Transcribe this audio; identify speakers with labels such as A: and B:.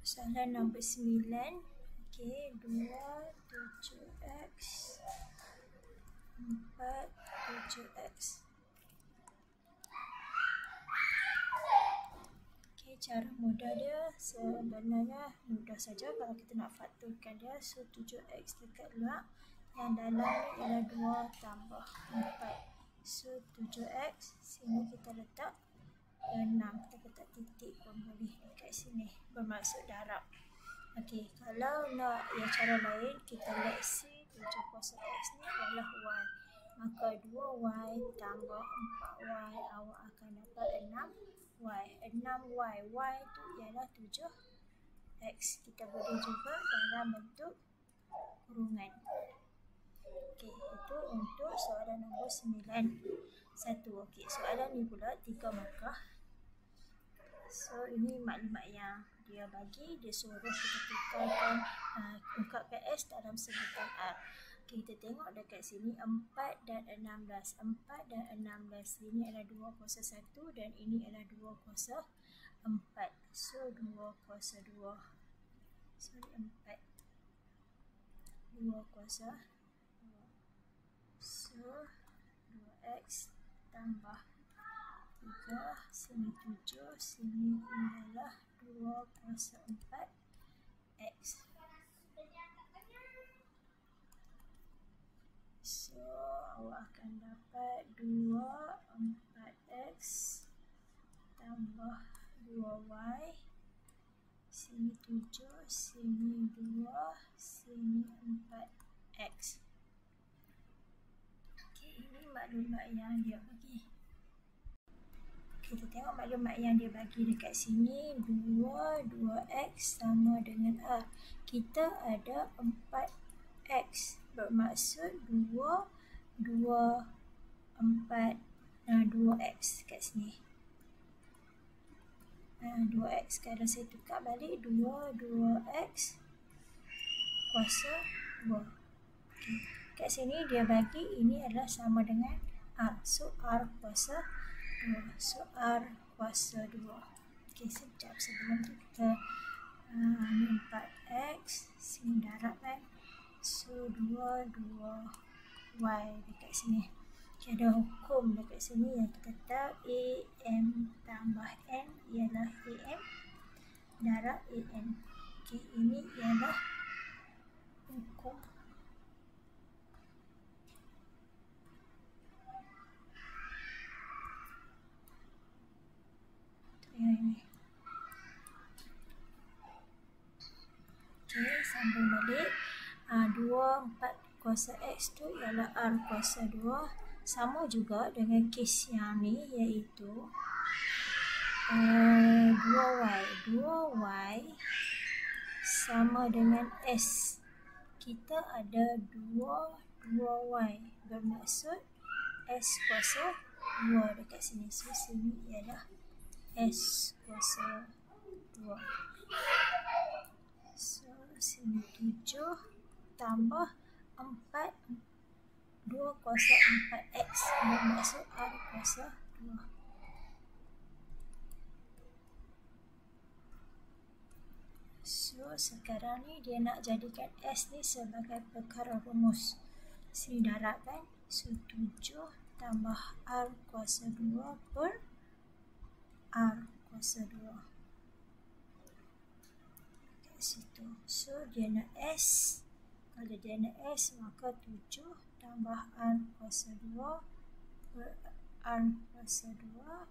A: Soalan nombor 9. Okey, 2, 7x, 4, 7x. Okey, cara mudah dia sebenarnya mudah saja kalau kita nak faktorkan dia. So, 7x dekat luar, yang dalam ni ialah 2 tambah 4. So, 7x, sini kita letak 6. Kita letak titik pun boleh dekat sini, bermaksud darab. Okey, kalau nak yang cara lain, kita let's say 7 kuasa x ni adalah y. Maka 2y tambah 4y, awak akan dapat 6y. 6y, y tu ialah 7x. Kita boleh juga dalam bentuk kurungan. Okey, itu untuk soalan nombor 9. Okey, soalan ni pula 3 markah. So, ini maklumat yang dia bagi, dia suruh kita tukarkan, ungkapkan S dalam sebutan R. Okay, kita tengok dekat sini 4 dan 16. 4 dan 16 ini adalah 2 kuasa 1 dan ini adalah 2 kuasa 4. So, 2 kuasa 2. 4. 2 kuasa 2. So, 2x tambah 3, sini 7, sini ialah 2 kuasa 4x. So, awak akan dapat 2 4x tambah 2y, sini 7, sini 2, sini 4x. Okay, ini maklumat yang dia bagi. Kita tengok maklumat yang dia bagi dekat sini. 2x sama dengan R. Kita ada 4x. Bermaksud 2x kat sini. 2x. Kalau saya tukar balik, 2x kuasa 2. Okay. Kat sini dia bagi ini adalah sama dengan R. So, R kuasa 2. So, R kuasa 2. Okay, sekejap sebelum tu kita 4x, sini darab kan. So, 2y dekat sini. Okay, ada hukum dekat sini yang kita tahu, AM tambah N ialah AM darab AN. Okay, ini ialah hukum. Ini. Okay, sambung balik. 2, 4 kuasa X tu ialah R kuasa 2. Sama juga dengan kes yang ni, iaitu 2y. 2y sama dengan S. Kita ada 2y. Bermaksud S kuasa 2 dekat sini. So, sini ialah S kuasa 2. So, sini 7 tambah 4, 2 kuasa 4x. Bermaksud R kuasa 2. So, sekarang ni dia nak jadikan S ni sebagai perkara rumus. Sini darab kan. So, 7 tambah R kuasa 2 per R kuasa 2. Kat situ. So, dia nak S. Kalau dia nak S, maka 7 tambah R kuasa 2 per R kuasa 2